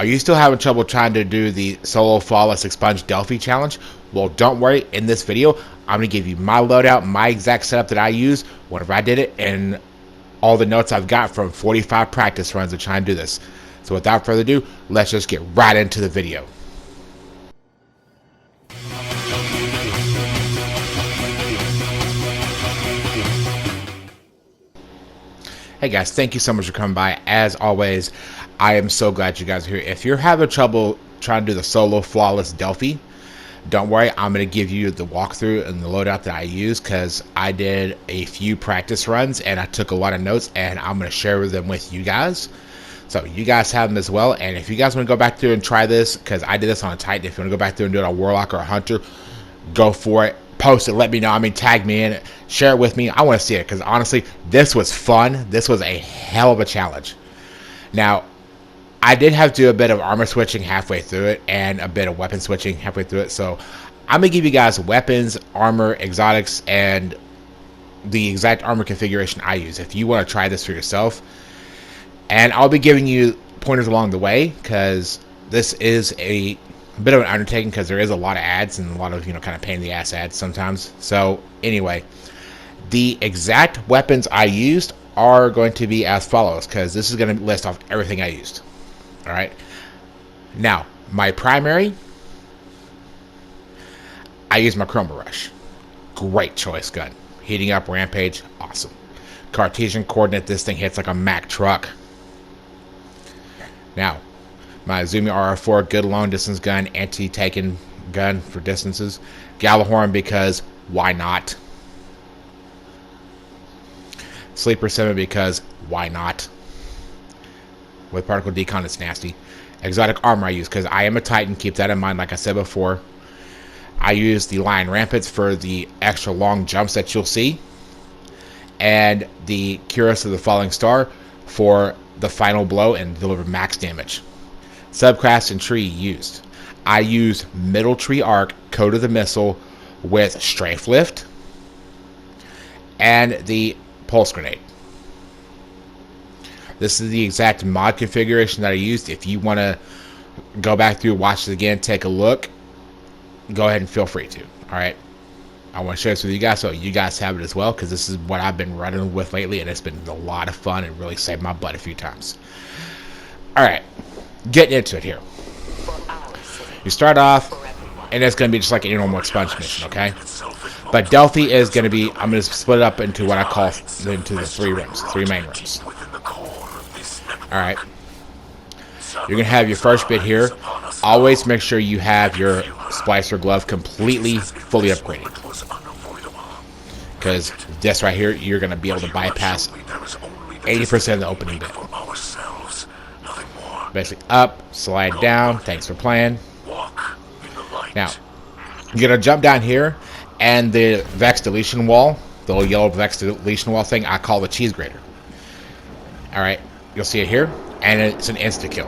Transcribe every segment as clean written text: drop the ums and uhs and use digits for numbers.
Are you still having trouble trying to do the solo flawless expunge Delphi challenge? Well, don't worry. In this video, I'm going to give you my loadout, my exact setup that I use whenever I did it, and all the notes I've got from 45 practice runs to try and do this. So without further ado, let's just get right into the video. Hey guys, thank you so much for coming by. As always, I am so glad you guys are here. If you're having trouble trying to do the solo flawless Delphi, don't worry, I'm going to give you the walkthrough and the loadout that I use, because I did a few practice runs and I took a lot of notes, and I'm going to share them with you guys. So you guys have them as well. And if you guys want to go back through and try this, because I did this on a Titan, if you want to go back through and do it on a Warlock or a Hunter, go for it. Post it, let me know. I mean, tag me in it, share it with me. I want to see it, because honestly, this was fun. This was a hell of a challenge. Now, I did have to do a bit of armor switching halfway through it and a bit of weapon switching halfway through it. So I'm going to give you guys weapons, armor, exotics, and the exact armor configuration I use if you want to try this for yourself. And I'll be giving you pointers along the way, because this is a bit of an undertaking, because there is a lot of ads and a lot of, kind of pain in the ass ads sometimes. So anyway, the exact weapons I used are going to be as follows, because this is going to list off everything I used. All right. Now, my primary, I use my Chroma Rush. Great choice gun. Heating up, Rampage, awesome. Cartesian coordinate, this thing hits like a Mack truck. Now, my Zumi RR4, good long distance gun, anti-taken gun for distances. Gallahorn, because why not? Sleeper 7, because why not? With particle decon, it's nasty. Exotic armor I use, because I am a Titan, keep that in mind, like I said before. I use the Lion Rampants for the extra long jumps that you'll see, and the Cuirass of the Falling Star for the final blow and deliver max damage. Subclass and tree used. I use middle tree arc, Code of the Missile with Strafe Lift, and the Pulse Grenade. This is the exact mod configuration that I used. If you want to go back through, watch it again, take a look, go ahead and feel free to. Alright, I want to share this with you guys so you guys have it as well, because this is what I've been running with lately, and it's been a lot of fun and really saved my butt a few times. Alright, getting into it here. You start off, and it's going to be just like any normal expunge mission, okay? But Delphi is going to be, I'm going to split it up into what I call into the three main rooms. Alright. You're going to have your first bit here. Always make sure you have your splicer glove completely, fully upgraded. Because this right here, you're going to be able to bypass 80% of the opening bit. Basically up, slide down, thanks for playing. Now, you're going to jump down here, and the Vex deletion wall, the little yellow Vex deletion wall thing, I call the cheese grater. Alright, you'll see it here, and it's an insta-kill.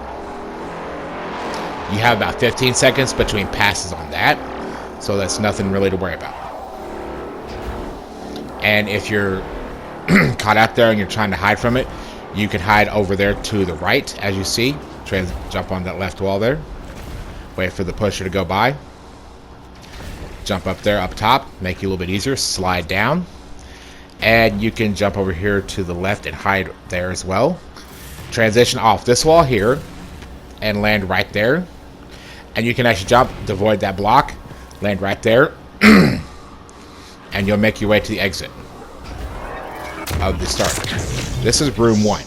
You have about 15 seconds between passes on that, so that's nothing really to worry about. And if you're caught out there and you're trying to hide from it, you can hide over there to the right, as you see. Jump on that left wall there. Wait for the pusher to go by. Jump up there, up top, make it a little bit easier. Slide down, and you can jump over here to the left and hide there as well. Transition off this wall here and land right there, and you can actually jump to avoid that block, land right there, and you'll make your way to the exit of the start. This is room 1.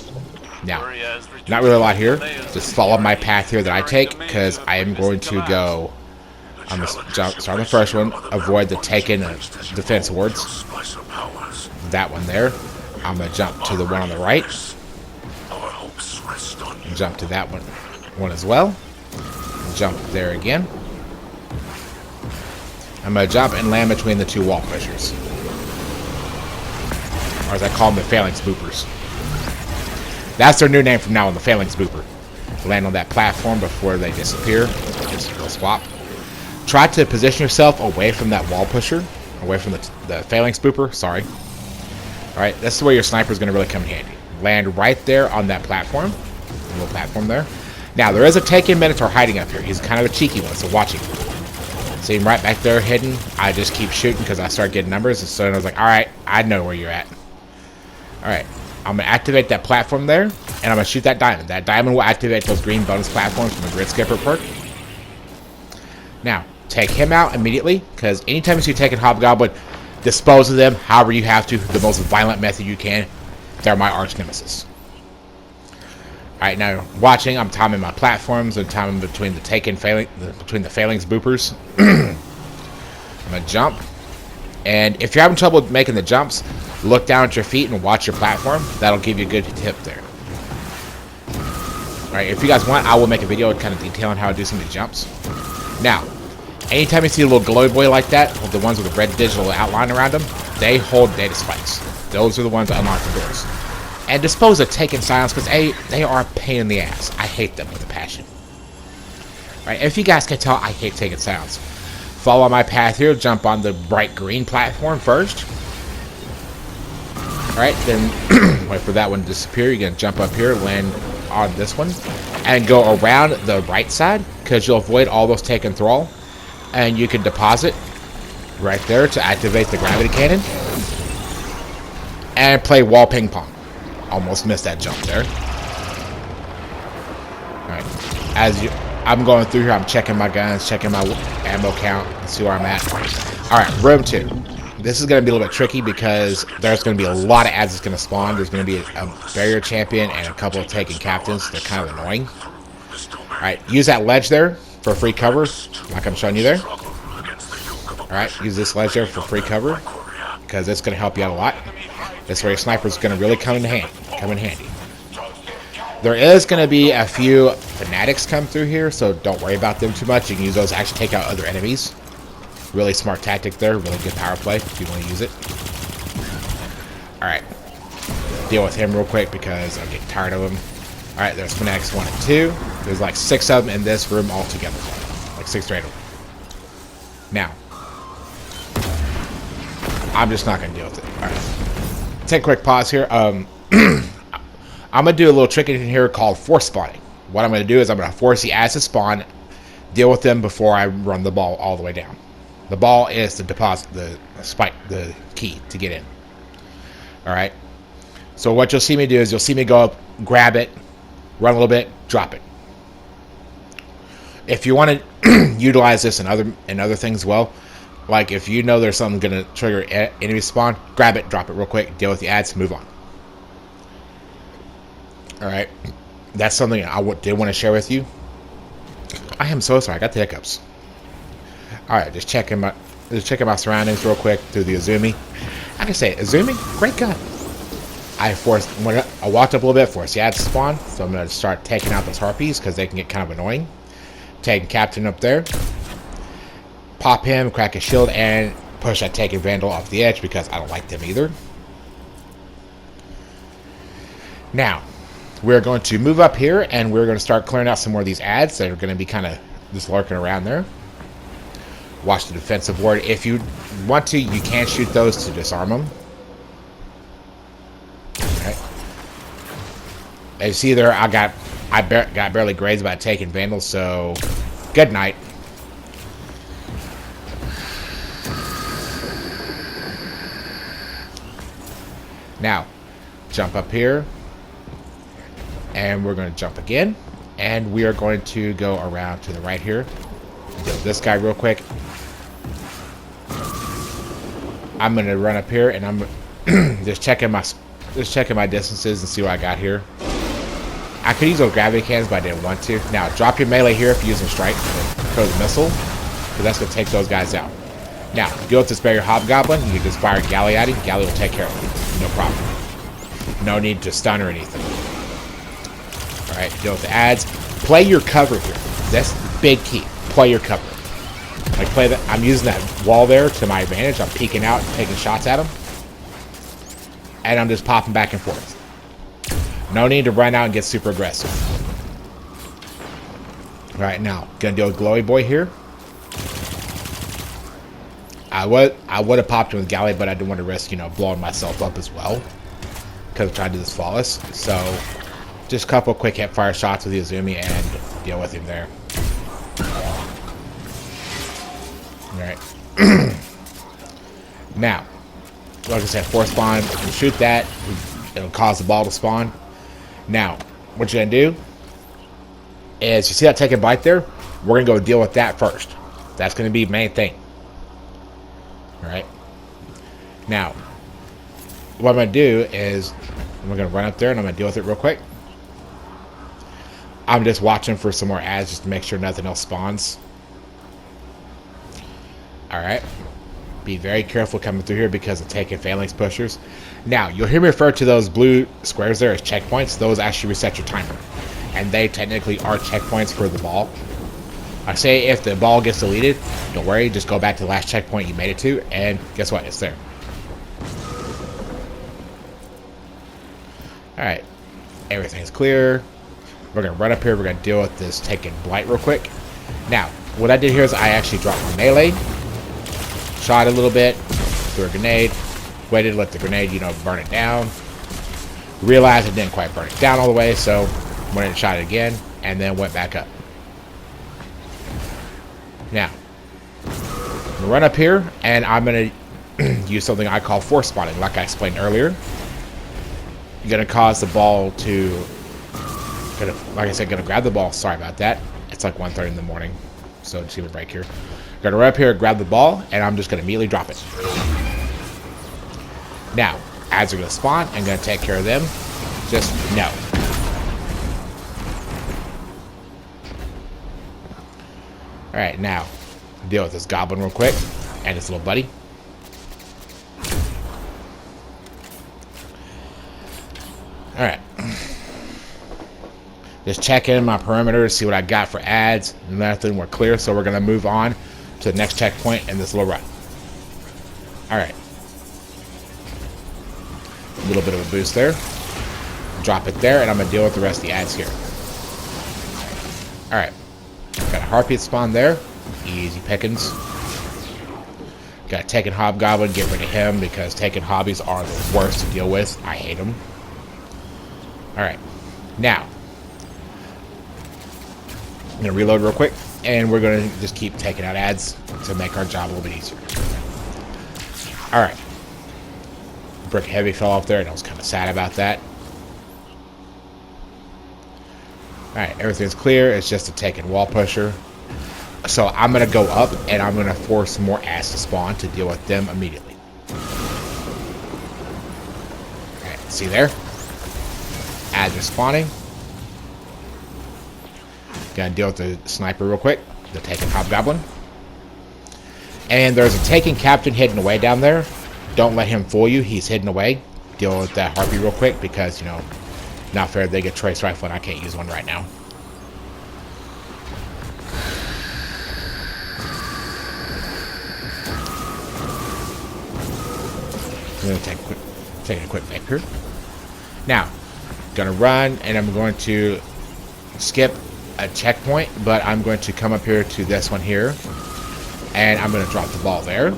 Now, not really a lot here. Just follow my path here that I take, because I am going to go. I'm going to start on the first one, avoid the taken defense wards. That one there. I'm going to jump to the one on the right. And jump to that one as well. Jump there again. I'm going to jump and land between the two wall pushers. Or as I call them, the phalanx boopers. That's their new name from now on, the phalanx booper. Land on that platform before they disappear. Just go swap. Try to position yourself away from that wall pusher. Away from the phalanx booper, sorry. Alright, this is where your sniper is going to really come in handy. Land right there on that platform. Little platform there. Now, there is a taken Minotaur hiding up here. He's kind of a cheeky one, so watch him. See him right back there hidden? I just keep shooting because I start getting numbers, and so I was like, alright, I know where you're at. Alright, I'm going to activate that platform there, and I'm going to shoot that diamond. That diamond will activate those green bonus platforms from the Grid Skipper perk. Now, take him out immediately, because anytime you see taken Hobgoblin, dispose of them however you have to, the most violent method you can. They're my arch nemesis. Alright, now watching, I'm timing my platforms and timing between the phalanx boopers. I'm gonna jump. And if you're having trouble making the jumps, look down at your feet and watch your platform. That'll give you a good tip there. Alright, if you guys want, I will make a video kind of detailing how to do some of these jumps. Now, anytime you see a little glowy boy like that, with the ones with the red digital outline around them, they hold data spikes. Those are the ones that unlock the doors. And dispose of taken silence, because they are a pain in the ass. I hate them with a passion. Alright, if you guys can tell, I hate taken silence. Follow my path here, jump on the bright green platform first. Alright, then wait for that one to disappear. You're going to jump up here, land on this one, and go around the right side, because you'll avoid all those taken thrall. And you can deposit right there to activate the gravity cannon. And play wall ping pong. Almost missed that jump there. Alright, I'm going through here, I'm checking my guns, checking my ammo count, and see where I'm at. Alright, room 2. This is going to be a little bit tricky because there's going to be a lot of ads that's going to spawn. There's going to be a barrier champion and a couple of taken captains. They're kind of annoying. Alright, use that ledge there for free cover, like I'm showing you there. Alright, use this ledge there for free cover, because it's going to help you out a lot. This way your sniper is going to really come in handy. There is going to be a few fanatics come through here, so don't worry about them too much. You can use those to actually take out other enemies. Really smart tactic there. Really good power play if you want to use it. Alright. Deal with him real quick because I'm getting tired of him. Alright, there's fanatics 1 and 2. There's like 6 of them in this room all together. Like 6 or 8 of them. Now, I'm just not going to deal with it. Alright. Take a quick pause here. I'm going to do a little trick in here called force spawning. What I'm going to do is I'm going to force the ads to spawn, deal with them before I run the ball all the way down. The ball is the deposit, the spike, the key to get in. Alright. So what you'll see me do is you'll see me go up, grab it, run a little bit, drop it. If you want to utilize this in other things well, like if you know there's something going to trigger enemy spawn, grab it, drop it real quick, deal with the ads, move on. Alright. That's something I did want to share with you. I am so sorry, I got the hiccups. Alright, just checking my surroundings real quick through the Azumi. Like I say, Azumi, great gun. I walked up a little bit, forced the ads to spawn, so I'm going to start taking out those harpies because they can get kind of annoying. Taking Captain up there. Pop him, crack his shield, and push that taken Vandal off the edge because I don't like them either. Now, we're going to move up here and we're going to start clearing out some more of these ads that are going to be kind of just lurking around there. Watch the defensive ward. If you want to, you can shoot those to disarm them. Okay. As you see there, I got barely grazed by taking Vandal, so good night. Now, jump up here, and we're going to jump again, and we are going to go around to the right here. Deal with this guy real quick. I'm going to run up here, and I'm just checking my distances and see what I got here. I could use those gravity cannons, but I didn't want to. Now, drop your melee here if you're using strike for the missile, because that's going to take those guys out. Now, deal with this barrier hobgoblin. You can just fire Galley at him. Galley will take care of him. No problem. No need to stun or anything. Alright, deal with the ads. Play your cover here. That's the big key. Play your cover. Like I'm using that wall there to my advantage. I'm peeking out and taking shots at him. And I'm just popping back and forth. No need to run out and get super aggressive. Alright, now, gonna deal with Glowy Boy here. I would have popped him with Galley, but I didn't want to risk, blowing myself up as well. Because I'm trying to do this flawless. So, just a couple quick hip fire shots with the Azumi, and deal with him there. Alright. Now, like I said, force spawn, you shoot that, it'll cause the ball to spawn. Now, what you're going to do is, you see that taking bite there? We're going to go deal with that first. That's going to be the main thing. Alright. Now, what I'm going to do is, I'm going to run up there and I'm going to deal with it real quick. I'm just watching for some more ads just to make sure nothing else spawns. Alright. Be very careful coming through here because of taking phalanx pushers. Now, you'll hear me refer to those blue squares there as checkpoints. Those actually reset your timer. And they technically are checkpoints for the ball. I say if the ball gets deleted, don't worry, just go back to the last checkpoint you made it to, and guess what? It's there. Alright. Everything's clear. We're going to run up here. We're going to deal with this taking blight real quick. Now, what I did here is I actually dropped my melee. Shot a little bit. Threw a grenade. Waited to let the grenade, burn it down. Realized it didn't quite burn it down all the way, so went and shot it again, and then went back up. Now, I'm going to run up here, and I'm going to use something I call force spawning, like I explained earlier. You're going to cause the ball to... like I said, gonna grab the ball. Sorry about that. It's like 1:30 in the morning, so just give me a break here. Gonna run up here, grab the ball, and I'm just gonna immediately drop it. Now, ads are gonna spawn. I'm gonna take care of them. Just no. All right, now deal with this goblin real quick and his little buddy. All right. Just check in my perimeter, see what I got for ads. Nothing, we're clear, so we're going to move on to the next checkpoint in this little run. Alright. A little bit of a boost there. Drop it there, and I'm going to deal with the rest of the ads here. Alright. Got a harpy spawn there. Easy pickings. Got a taken hobgoblin, get rid of him because taken hobbies are the worst to deal with. I hate them. Alright. Now, I'm going to reload real quick, and we're going to just keep taking out ads to make our job a little bit easier. Alright. Brick heavy fell off there, and I was kind of sad about that. Alright, everything's clear. It's just a taken wall pusher. So I'm going to go up, and I'm going to force some more ads to spawn to deal with them immediately. Alright, see there? Ads are spawning. Gonna deal with the sniper real quick. The taken hobgoblin. And there's a taken captain hidden away down there. Don't let him fool you. He's hidden away. Deal with that harpy real quick because, not fair. They get trace rifle and I can't use one right now. I'm gonna take a quick break here. Now, gonna run and I'm going to skip a checkpoint, but I'm going to come up here to this one here, and I'm going to drop the ball there.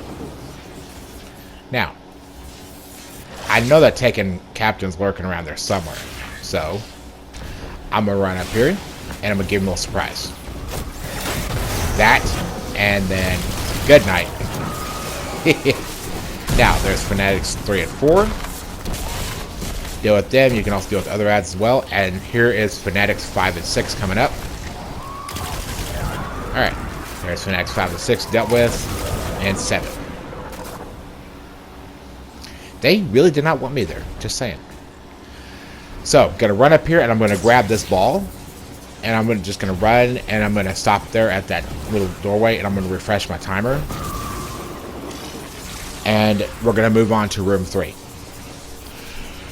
Now, I know that taken captain's lurking around there somewhere, so I'm going to run up here, and I'm going to give him a little surprise. That, and then good night. Now, there's Fanatics 3 and 4. Deal with them. You can also deal with other ads as well. And here is Fanatics 5 and 6 coming up. Alright. There's Fanatics 5 and 6 dealt with. And 7. They really did not want me there. Just saying. So, I'm going to run up here and I'm going to grab this ball. And I'm just going to run and I'm going to stop there at that little doorway. And I'm going to refresh my timer. And we're going to move on to room 3.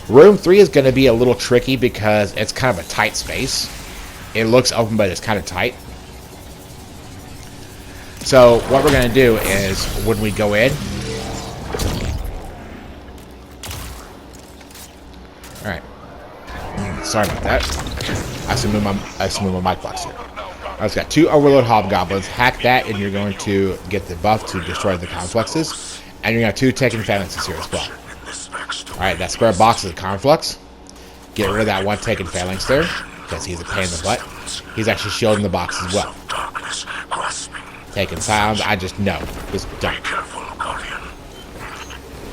Room 3 is going to be a little tricky because it's kind of a tight space. It looks open, but it's kind of tight. So what we're going to do is when we go in... Alright. Sorry about that. I have to move my mic box here. I've just got 2 overload hobgoblins. Hack that and you're going to get the buff to destroy the complexes. And you're going to have 2 taken phalanxes here as well. Alright, that square box is a conflux. Get rid of that 1 taken phalanx there. because he's a pain in the butt. He's actually shielding the box as well. Taking silence, I just know. Just don't.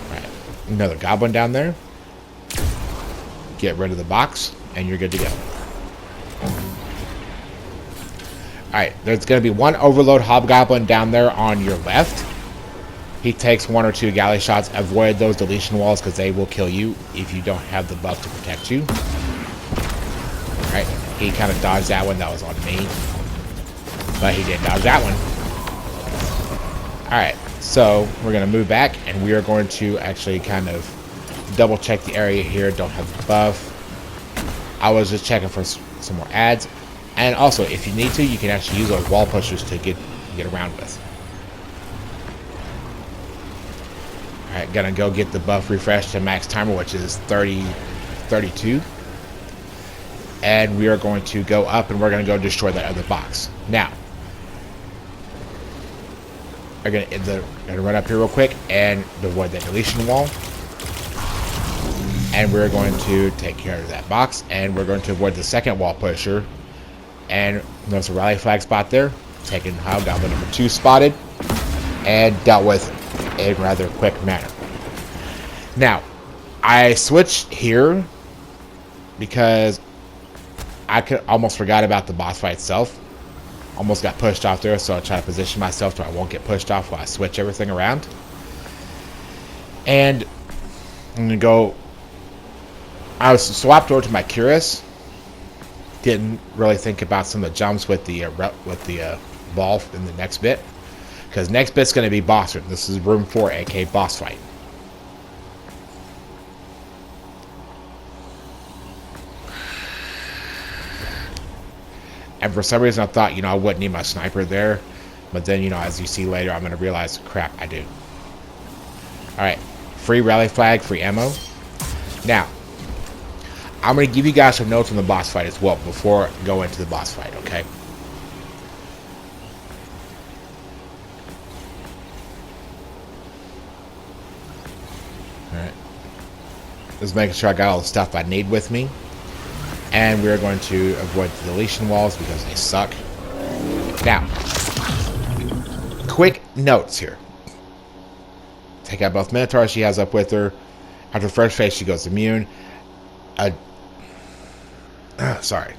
Alright, another goblin down there. Get rid of the box, and you're good to go. Alright, there's going to be one overload hobgoblin down there on your left. He takes 1 or 2 galley shots. Avoid those deletion walls because they will kill you if you don't have the buff to protect you. Alright, he kind of dodged that one. That was on me. But he did dodge that one. Alright, so we're going to move back and we are going to actually kind of double check the area here. Don't have the buff. I was just checking for some more ads. And also, if you need to, you can actually use those wall pushers to get around with. Alright, gonna go get the buff refreshed to max timer, which is 32. And we are going to go up and we're gonna go destroy that other box. Now, I'm gonna run up here real quick and avoid that deletion wall. And we're going to take care of that box, and we're going to avoid the second wall pusher. And notice a rally flag spot there. Taking hobgoblin number 2 spotted and dealt with in rather quick manner. Now, I switched here because I almost forgot about the boss fight itself. Almost got pushed off there, so I try to position myself so I won't get pushed off while I switch everything around. And I'm gonna go. I was swapped over to my Curious. Didn't really think about some of the jumps with the ball in the next bit, because next bit's going to be boss room. This is room 4, aka boss fight. And for some reason I thought, I wouldn't need my sniper there, but then, as you see later, I'm going to realize, crap, I do. Alright, free rally flag, free ammo. Now, I'm going to give you guys some notes on the boss fight as well before I go into the boss fight, okay? Alright. Just making sure I got all the stuff I need with me. And we're going to avoid the deletion walls because they suck. Now, quick notes here. Take out both Minotaurs she has up with her. After first phase, she goes immune. Sorry.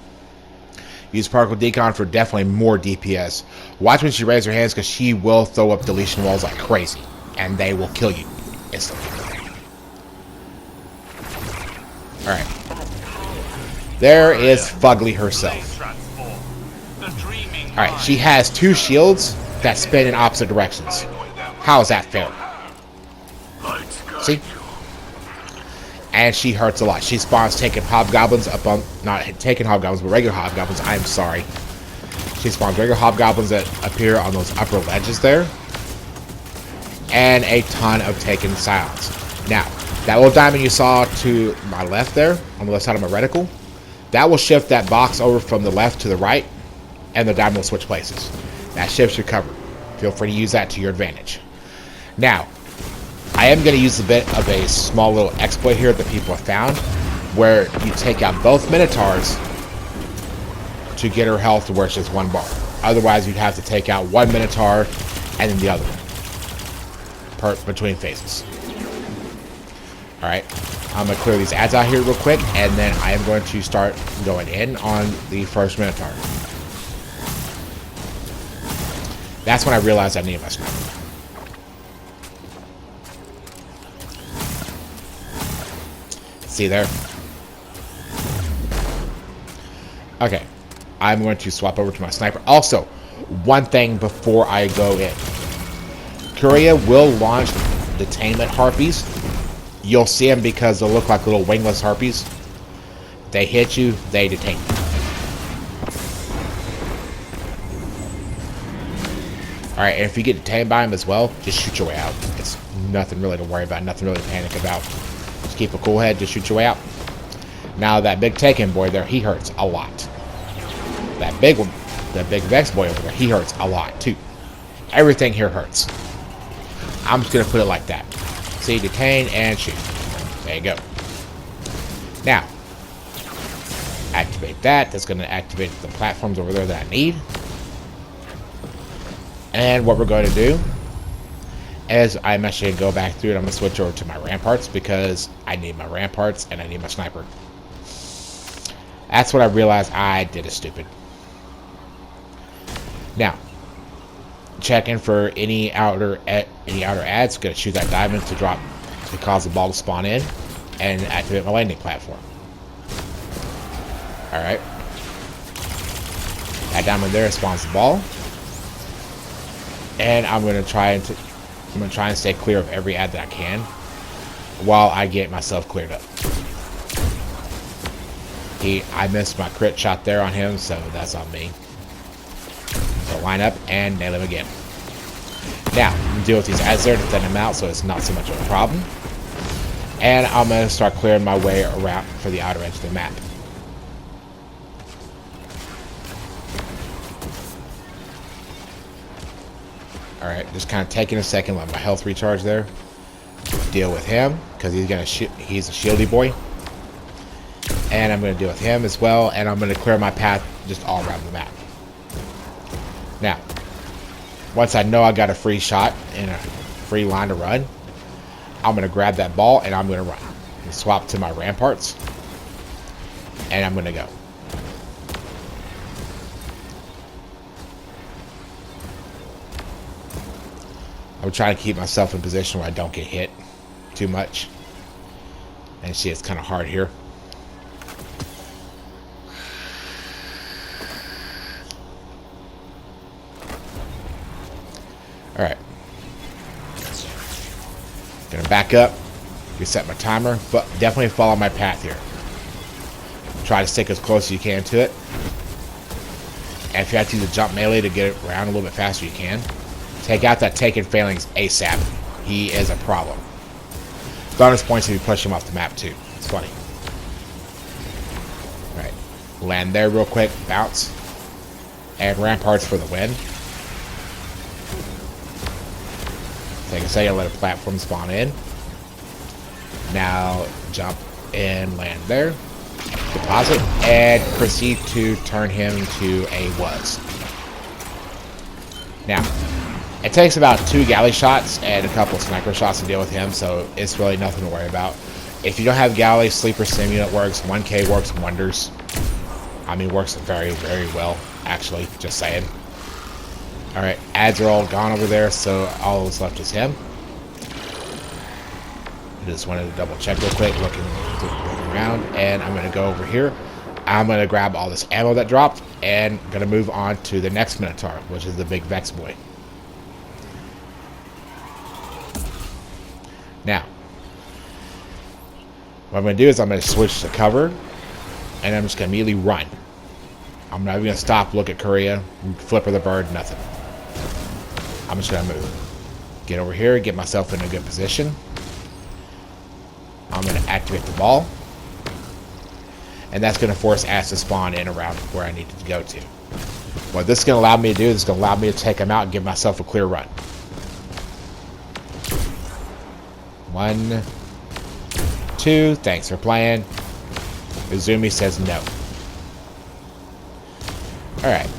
Use Particle Decon for definitely more DPS. Watch when she raises her hands because she will throw up deletion walls like crazy. And they will kill you instantly. Alright. There is Fugly herself. Alright, she has 2 shields that spin in opposite directions. How is that fair? See? And she hurts a lot. She spawns taking hobgoblins up on... Not taking hobgoblins, but regular hobgoblins. I'm sorry. She spawns regular hobgoblins that appear on those upper ledges there. And a ton of taken silence. Now, that little diamond you saw to my left there, on the left side of my reticle, that will shift that box over from the left to the right, and the diamond will switch places. That shifts your cover. Feel free to use that to your advantage. Now, I am going to use a bit of a small little exploit here that people have found, where you take out both Minotaurs to get her health to where it's just 1 bar. Otherwise, you'd have to take out 1 Minotaur and then the other one between phases. Alright, I'm going to clear these ads out here real quick, and then I am going to start going in on the first Minotaur. That's when I realized I needed my sniper. See there? Okay. I'm going to swap over to my sniper. Also, one thing before I go in. Curia will launch detainment harpies. You'll see them because they'll look like little wingless harpies. They hit you, they detain you. Alright, and if you get detained by them as well, just shoot your way out. It's nothing really to worry about, nothing really to panic about. Just keep a cool head, just shoot your way out. Now that big Taken boy there, he hurts a lot. That big one, that big Vex boy over there, he hurts a lot too. Everything here hurts. I'm just gonna put it like that. See, detain and shoot. There you go. Now, Activate that. That's going to activate the platforms over there that I need. And what we're going to do is I'm actually going to go back through it. I'm going to switch over to my ramparts because I need my ramparts and I need my sniper. That's what I realized I did is stupid. Now, checking for any outer adds. Going to shoot that diamond to drop to cause the ball to spawn in and activate my landing platform. Alright. That diamond there spawns the ball. And I'm gonna try and stay clear of every ad that I can while I get myself cleared up. I missed my crit shot there on him, so that's on me. So line up and nail him again. Now, I'm gonna deal with these ads there to thin them out so it's not so much of a problem. And I'm gonna start clearing my way around for the outer edge of the map. Alright, just kind of taking a second, let my health recharge there. Deal with him, because he's a shieldy boy. And I'm going to deal with him as well, and I'm going to clear my path just all around the map. Now, once I know I got a free shot and a free line to run, I'm going to grab that ball and I'm going to run. And swap to my ramparts, and I'm going to go. I'm trying to keep myself in a position where I don't get hit too much. And see, it's kind of hard here. Alright. Gonna back up, reset my timer, but definitely follow my path here. Try to stick as close as you can to it. And if you have to use a jump melee to get it around a little bit faster, you can. Take out that taken failings ASAP. He is a problem. Bonus points if you push him off the map too. It's funny. Right. Land there real quick. Bounce. And ramparts for the win. Take a second, let a platform spawn in. Now jump and land there. Deposit. And proceed to turn him to a was. Now, it takes about 2 galley shots and a couple sniper shots to deal with him, so it's really nothing to worry about. If you don't have galley, sleeper sim unit works. 1K works wonders. I mean, works very, very well, actually. Just saying. Alright, ads are all gone over there, so all that's left is him. I just wanted to double check real quick, looking around, and I'm going to go over here. I'm going to grab all this ammo that dropped, and I'm going to move on to the next Minotaur, which is the big Vex boy. Now, what I'm going to do is I'm going to switch to cover, and I'm just going to immediately run. I'm not even going to stop, look at Korea, flipper the bird, nothing. I'm just going to move. Get over here, get myself in a good position. I'm going to activate the ball. And that's going to force ads to spawn in around where I need to go to. What this is going to allow me to do is going to allow me to take them out and give myself a clear run. 1, 2, thanks for playing. Izumi says no. Alright.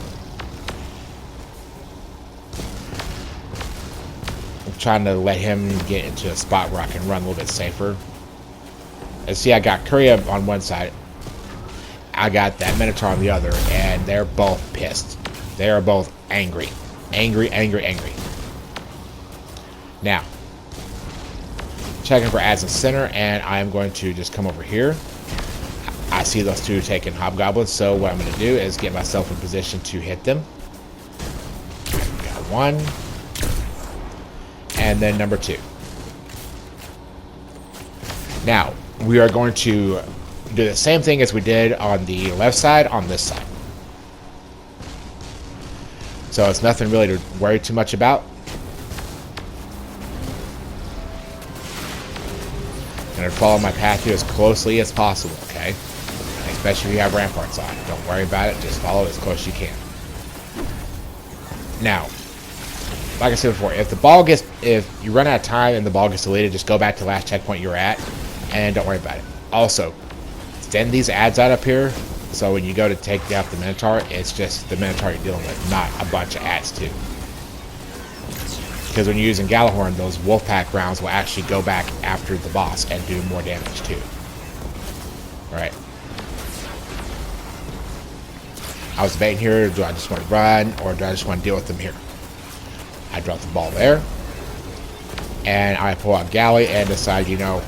I'm trying to let him get into a spot where I can run a little bit safer. And see, I got Korea on one side. I got that Minotaur on the other, and they're both pissed. They are both angry. Angry, angry, angry. Now, checking for ads in center, and I'm going to just come over here. I see those two taking hobgoblins, so what I'm going to do is get myself in position to hit them. Got 1. And then number 2. Now, we are going to do the same thing as we did on the left side on this side. So it's nothing really to worry too much about. I'm going to follow my path here as closely as possible, okay? Especially if you have ramparts on. Don't worry about it. Just follow it as close as you can. Now, like I said before, if you run out of time and the ball gets deleted, just go back to the last checkpoint you were at and don't worry about it. Also, extend these ads out up here So when you go to take out the Minotaur, it's just the Minotaur you're dealing with, not a bunch of adds too. Because when you're using Galahorn, those Wolfpack rounds will actually go back after the boss and do more damage too. Alright. I was debating here, do I just want to run or do I just want to deal with them here? I drop the ball there. And I pull out Galley and decide, you know,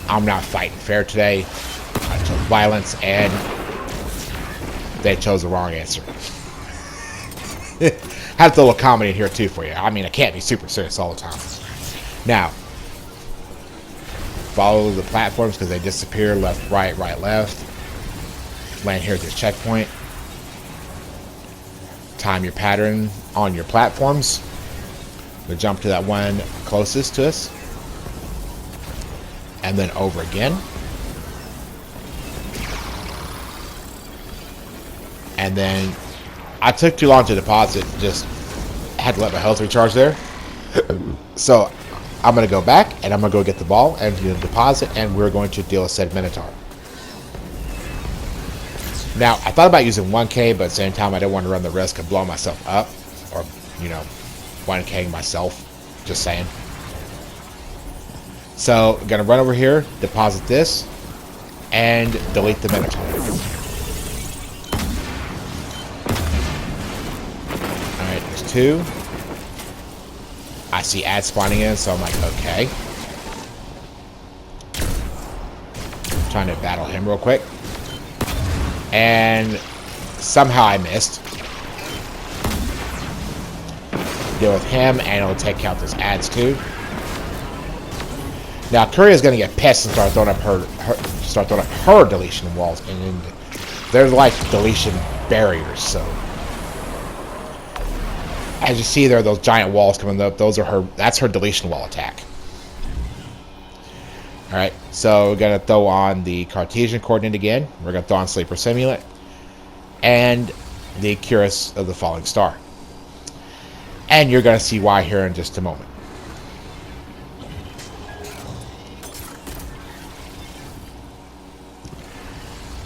I'm not fighting fair today. I chose violence and they chose the wrong answer. Have a little comedy in here too for you. I mean, I can't be super serious all the time. Now, follow the platforms because they disappear left, right, left. Land here at this checkpoint. Time your pattern on your platforms. We'll jump to that one closest to us. And then over again. And then I took too long to deposit, just had to let my health recharge there. So I'm going to go back and I'm going to go get the ball and deposit, and we're going to deal a said Minotaur. Now, I thought about using 1K, but at the same time I didn't want to run the risk of blowing myself up or, you know, 1K'ing myself, just saying. So I'm going to run over here, deposit this, and delete the Minotaur. Alright, there's 2. I see ads spawning in, so I'm like, okay. Trying to battle him real quick. And somehow I missed. Deal with him, and it'll take out those ads too. Now Kuria's gonna get pissed and start throwing up her deletion walls, and they're like deletion barriers. So as you see there, those giant walls coming up, those are her. That's her deletion wall attack. All right, so we're gonna throw on the Cartesian coordinate again. We're gonna throw on Sleeper Simulant and the Curus of the Falling Star, and you're gonna see why here in just a moment.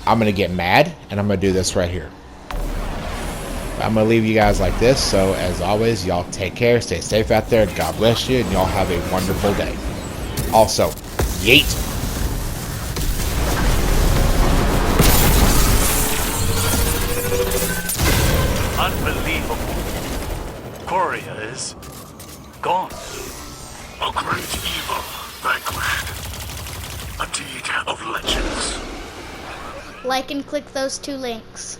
I'm gonna get mad and I'm gonna do this right here. I'm gonna leave you guys like this. So as always, y'all take care, stay safe out there. God bless you, and y'all have a wonderful day. Also, yeet. Unbelievable. Coria is gone. A great evil vanquished. A deed of legends. Like and click those 2 links.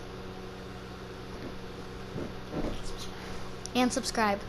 And subscribe.